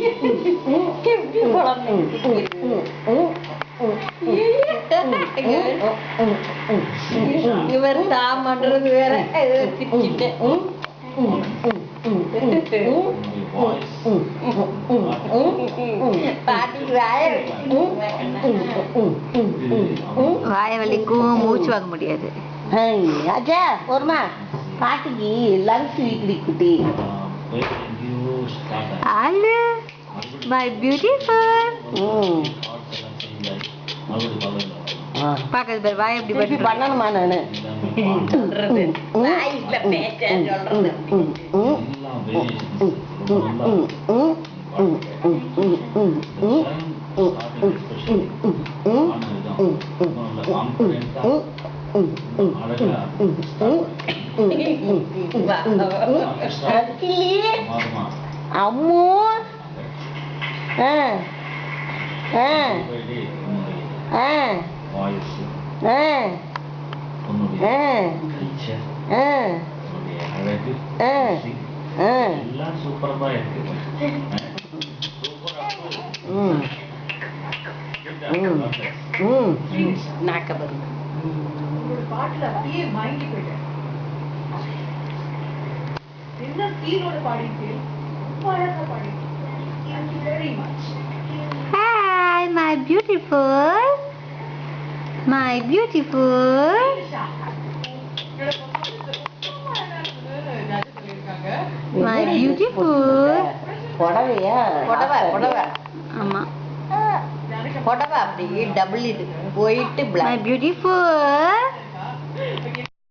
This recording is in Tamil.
எப்படி இவர் தாமன்றது வேற திட்டிட்டேன். வாய வலிக்கும் மூச்சு வாங்க முடியாது. ராஜா ஒருமா பாட்டிக்கு லங்ஸ் வீக்லி குட்டி. Hello my beautiful. பாக்குறது பேர் வாய் எப்படி பண்ணணுமா நானு அம்மு பாட்டுல அப்படியே மயங்கி போயிட்டேன். என்ன ஃபீலோட பாடிட்டு ரொம்ப அழகா பாடிட்டு. Thank you very much. Hi my beautiful. My beautiful. My beautiful. புடவையா புடவை ஆமா புடவை அப்படி டபுள் இது ஒயிட் my beautiful.